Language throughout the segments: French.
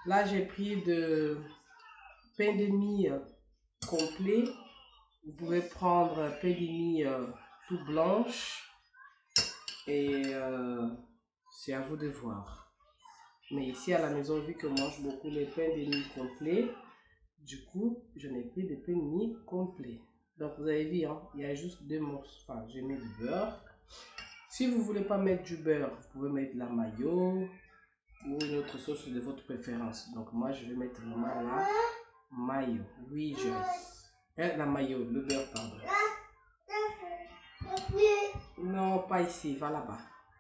Là, j'ai pris de pain de mie complet. Vous pouvez prendre pain de mie tout blanche. Et c'est à vous de voir. Mais ici à la maison, vu que je mange beaucoup les pains de mie complets, du coup, je n'ai pris de pain de mie complet. Donc vous avez vu, hein, il y a juste 2 morceaux. Enfin, j'ai mis du beurre. Si vous ne voulez pas mettre du beurre, vous pouvez mettre la mayo ou une autre sauce de votre préférence. Donc moi, je vais mettre vraiment la mayo. Oui, Joyce. La mayo, le beurre, pardon. Non, pas ici, va là-bas.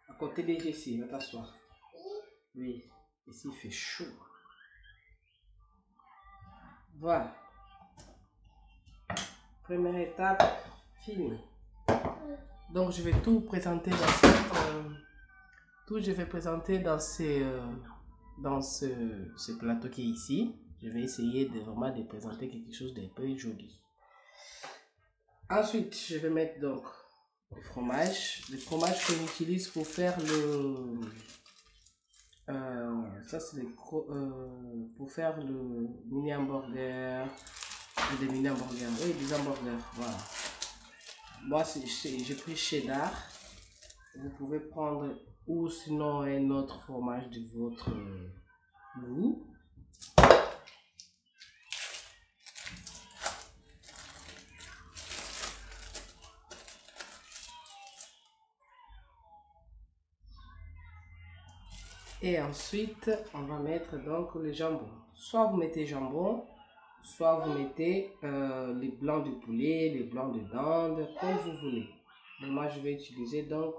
À côté des Jessie, va t'asseoir. Oui, ici il fait chaud. Voilà. Première étape, finie. Donc je vais tout présenter dans cette, je vais présenter dans ce plateau qui est ici. Je vais essayer de vraiment de présenter quelque chose d'un peu joli. Ensuite, je vais mettre donc le fromage que j'utilise pour faire le ça c'est pour faire le mini hamburger, des mini hamburgers, oui, des hamburgers, voilà. Moi j'ai pris cheddar. Vous pouvez prendre ou sinon un autre fromage de votre goût. Et ensuite, on va mettre donc le jambon. Soit vous mettez jambon, soit vous mettez les blancs de poulet, les blancs de dinde, comme vous voulez. Mais moi, je vais utiliser donc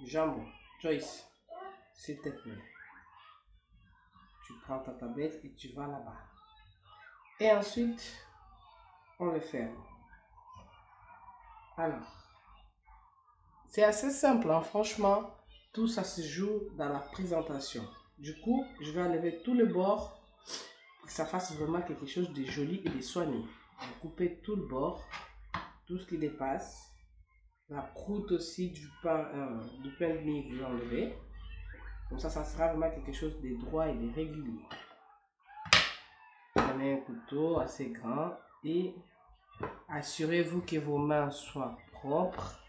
jambon. Joyce, s'il te plaît. Tu prends ta tablette et tu vas là-bas. Et ensuite, on le ferme. Alors, c'est assez simple, hein, franchement. Tout ça se joue dans la présentation. Du coup, je vais enlever tout le bord pour que ça fasse vraiment quelque chose de joli et de soigné. Vous coupez tout le bord, tout ce qui dépasse. La croûte aussi du pain de mie, vous l'enlevez. Comme ça sera vraiment quelque chose de droit et de régulier. Prenez un couteau assez grand et assurez-vous que vos mains soient propres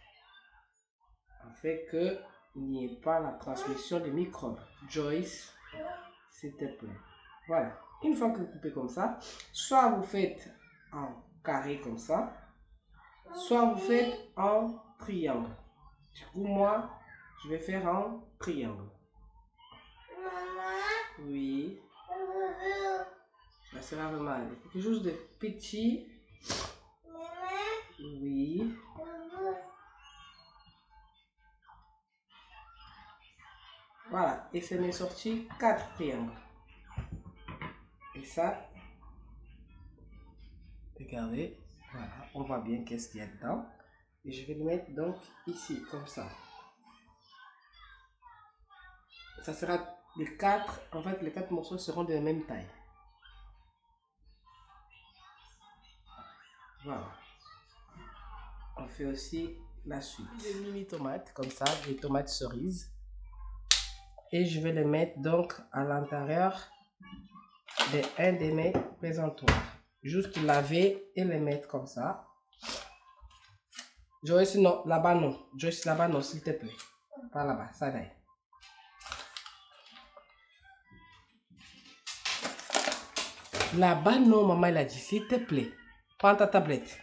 afin que il n'y ait pas la transmission des microbes. Joyce, s'il te plaît. Voilà. Une fois que vous coupez comme ça, soit vous faites en carré comme ça, soit vous faites en triangle. Du coup, moi, je vais faire en triangle. Oui. Ça sera vraiment quelque chose de petit. Oui. Voilà. Et ça m'est sorti 4 triangles. Et ça, regardez, voilà, on voit bien qu'est-ce qu'il y a dedans. Et je vais le mettre donc ici, comme ça. Ça sera les 4, en fait les 4 morceaux seront de la même taille. Voilà. On fait aussi la suite. Des mini tomates, comme ça, des tomates cerises. Et je vais les mettre donc à l'intérieur de un de mes présentoirs. Juste laver et les mettre comme ça. Joyce, non, là-bas non. Joyce, là-bas non, s'il te plaît. Pas là-bas, ça va. Là-bas non, maman, elle a dit, s'il te plaît. Prends ta tablette.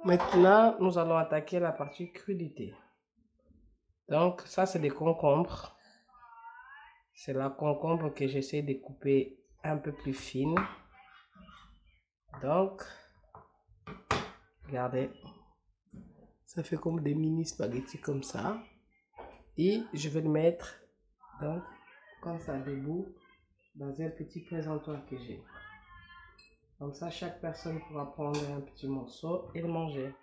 Maintenant, nous allons attaquer la partie crudité. Donc, ça, c'est des concombres. C'est la concombre que j'essaie de couper un peu plus fine. Donc, regardez. Ça fait comme des mini spaghettis comme ça. Et je vais le mettre donc, comme ça debout dans un petit présentoir que j'ai. Comme ça, chaque personne pourra prendre un petit morceau et le manger.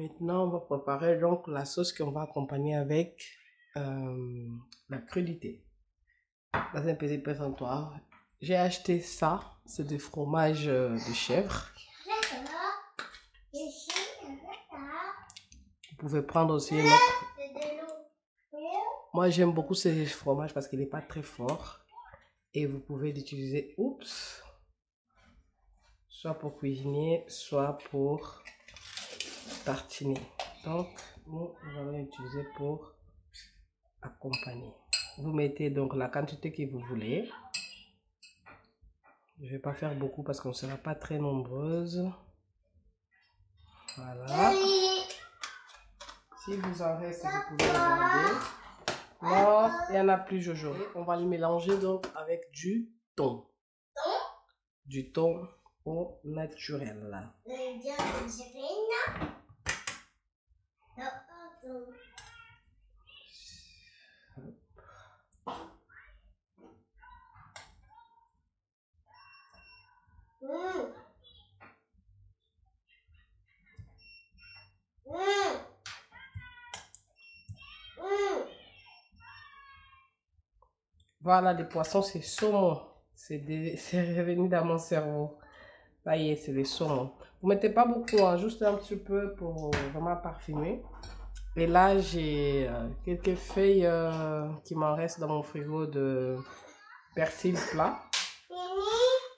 Maintenant, on va préparer donc la sauce qu'on va accompagner avec la crudité. Dans un petit présentoir, j'ai acheté ça, c'est du fromage de chèvre. Vous pouvez prendre aussi une autre. Moi, j'aime beaucoup ce fromage parce qu'il n'est pas très fort. Et vous pouvez l'utiliser, soit pour cuisiner, soit pour tartiner. Donc, nous allons l'utiliser pour accompagner. Vous mettez donc la quantité que vous voulez. Je ne vais pas faire beaucoup parce qu'on ne sera pas très nombreuses. Voilà. Si vous en reste, vous pouvez le garder. Non, il n'y en a plus, Jojo. On va le mélanger donc avec du thon. Du thon au naturel. Voilà, les poissons, c'est saumon. C'est revenu dans mon cerveau. Ça y est, c'est les saumons. Vous mettez pas beaucoup, hein, juste un petit peu pour vraiment parfumer. Et là, j'ai quelques feuilles qui m'en restent dans mon frigo de persil plat.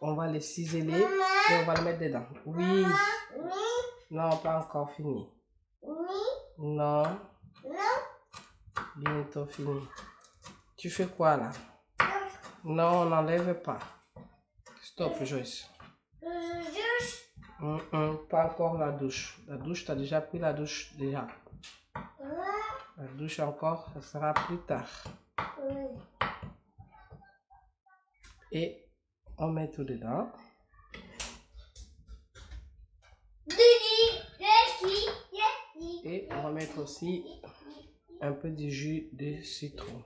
On va les ciseler et on va le mettre dedans. Oui. Non, pas encore fini. Non. Bientôt fini. Tu fais quoi là? Non, on n'enlève pas. Stop, Joyce. Pas encore la douche. La douche, tu as déjà pris la douche déjà. La douche encore, ça sera plus tard. Et on met tout dedans. Et on va mettre aussi un peu de jus de citron.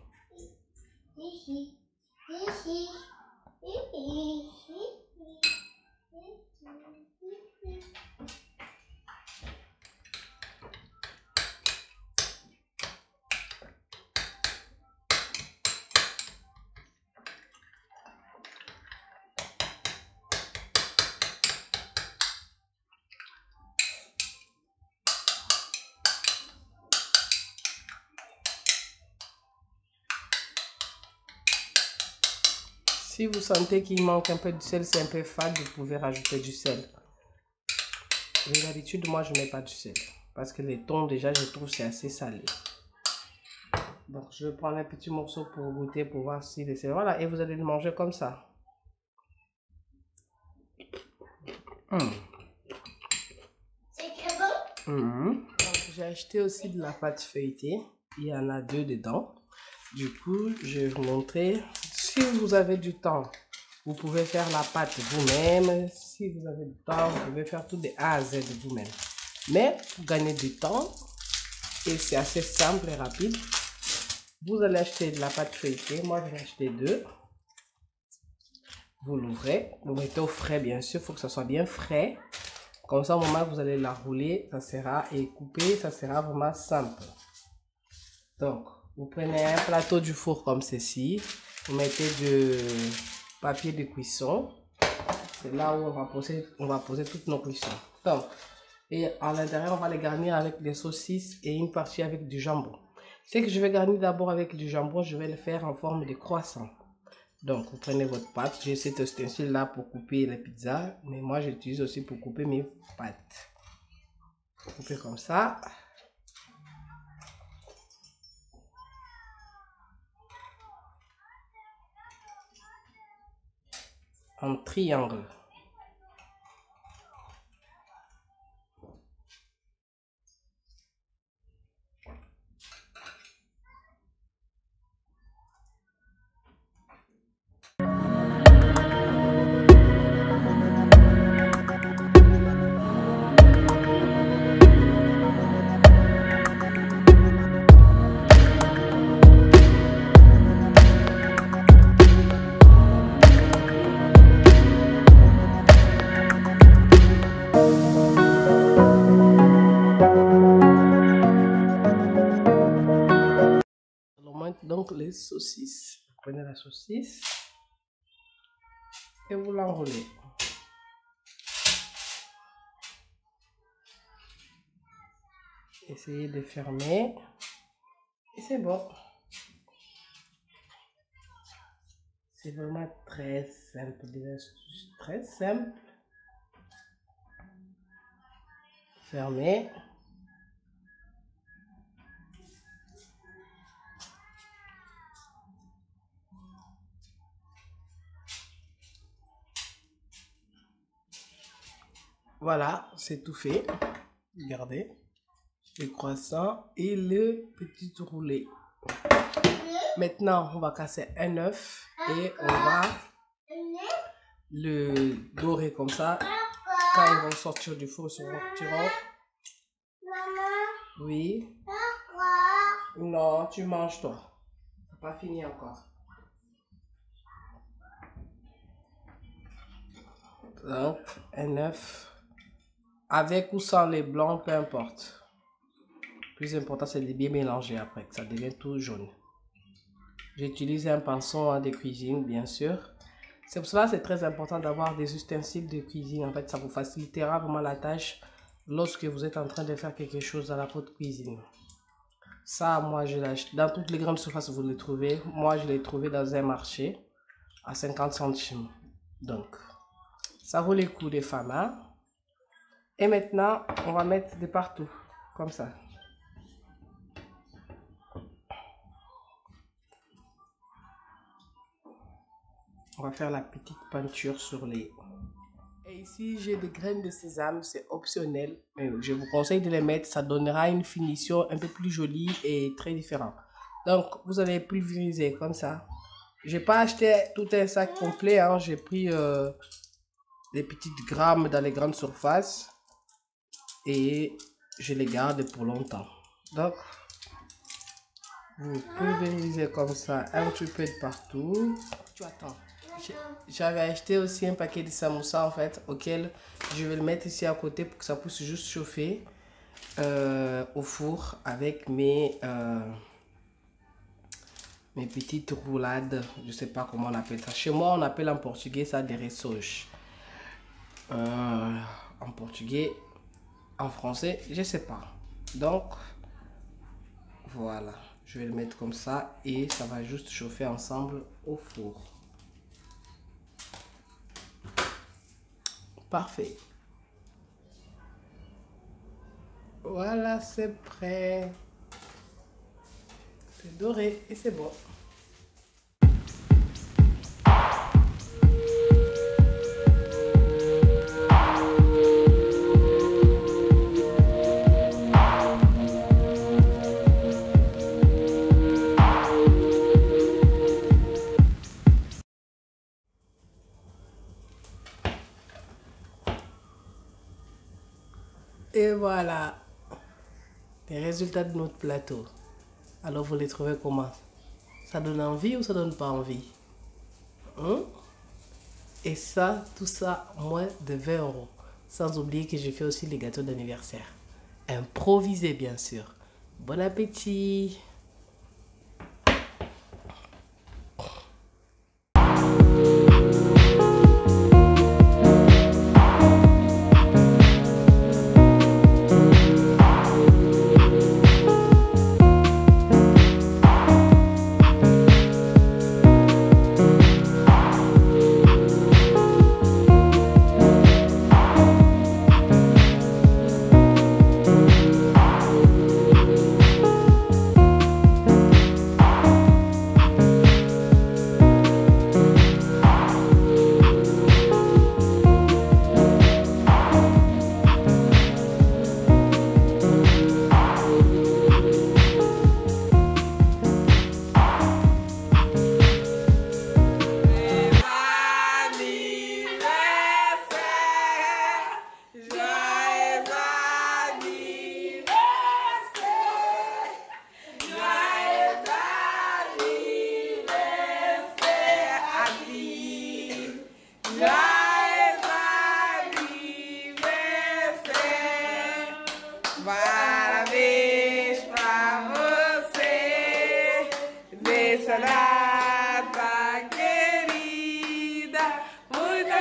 Si vous sentez qu'il manque un peu de sel, c'est un peu fade, vous pouvez rajouter du sel. Mais d'habitude, moi, je ne mets pas du sel. Parce que les thons, déjà, je trouve c'est assez salé. Donc, je vais prendre un petit morceau pour goûter, pour voir si le sel... Voilà, et vous allez le manger comme ça. C'est très bon. Donc, j'ai acheté aussi de la pâte feuilletée. Il y en a 2 dedans. Du coup, je vais vous montrer... Si vous avez du temps, vous pouvez faire la pâte vous-même. Si vous avez du temps, vous pouvez faire tout de A à Z vous-même. Mais pour gagner du temps, et c'est assez simple et rapide, vous allez acheter de la pâte feuilletée. Moi, je vais acheter 2. Vous l'ouvrez. Vous mettez au frais, bien sûr. Il faut que ça soit bien frais. Comme ça, au moment où vous allez la rouler, ça sera et couper, ça sera vraiment simple. Donc, vous prenez un plateau du four comme ceci. Vous mettez du papier de cuisson. C'est là où on va poser toutes nos cuissons. Donc, et à l'intérieur, on va les garnir avec des saucisses et une partie avec du jambon. Ce que je vais garnir d'abord avec du jambon, je vais le faire en forme de croissant. Donc, vous prenez votre pâte. J'ai cet ustensile là pour couper les pizzas. Mais moi, j'utilise aussi pour couper mes pâtes. Coupez comme ça. En triangle. de saucisse. Vous prenez la saucisse et vous l'enroulez. Essayez de fermer et c'est bon. C'est vraiment très simple, des astuces très simples. Fermez. Voilà, c'est tout fait. Regardez. Le croissant et le petit roulé. Maintenant, on va casser un œuf et on va le dorer comme ça. Quand ils vont sortir du four, ils sortiront. Oui. Non, tu manges toi. Ça n'a pas fini encore. Donc, un œuf. Avec ou sans les blancs, peu importe. Le plus important, c'est de bien mélanger après, que ça devienne tout jaune. J'utilise un pinceau de cuisine, bien sûr. C'est pour cela que c'est très important d'avoir des ustensiles de cuisine. En fait, ça vous facilitera vraiment la tâche lorsque vous êtes en train de faire quelque chose dans votre cuisine. Ça, moi, je l'achète. Dans toutes les grandes surfaces, vous les trouvez. Moi, je l'ai trouvé dans un marché à 50 centimes. Donc, ça vaut les coups des femmes. Hein? Et maintenant, on va mettre de partout, comme ça. On va faire la petite peinture sur les... Et ici, j'ai des graines de sésame, c'est optionnel. Mais je vous conseille de les mettre, ça donnera une finition un peu plus jolie et très différente. Donc, vous allez pulvériser comme ça. Je n'ai pas acheté tout un sac complet, hein. J'ai pris des petites grammes dans les grandes surfaces. Et je les garde pour longtemps. Donc, vous pulvérisez comme ça un petit peu de partout. Tu attends. J'avais acheté aussi un paquet de samoussa en fait, auquel je vais le mettre ici à côté pour que ça puisse juste chauffer au four avec mes petites roulades. Je sais pas comment on appelle ça. Chez moi, on appelle en portugais ça des ressoges. En portugais, en français, je sais pas. Donc, voilà. Je vais le mettre comme ça et ça va juste chauffer ensemble au four. Parfait. Voilà, c'est prêt. C'est doré et c'est bon. Et voilà, les résultats de notre plateau. Alors vous les trouvez comment? Ça donne envie ou ça donne pas envie? Hein? Et ça, tout ça, moins de 20 €. Sans oublier que j'ai fait aussi les gâteaux d'anniversaire. Improvisés bien sûr. Bon appétit! Feliz data, querida. Muita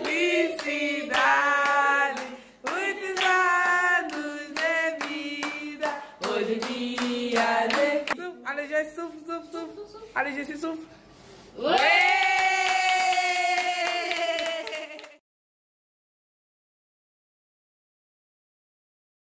felicidade. Muitos anos de vida. Hoje é dia de... Allez, je souffle, souffle, souffle. Allez, je souffle. Ouais!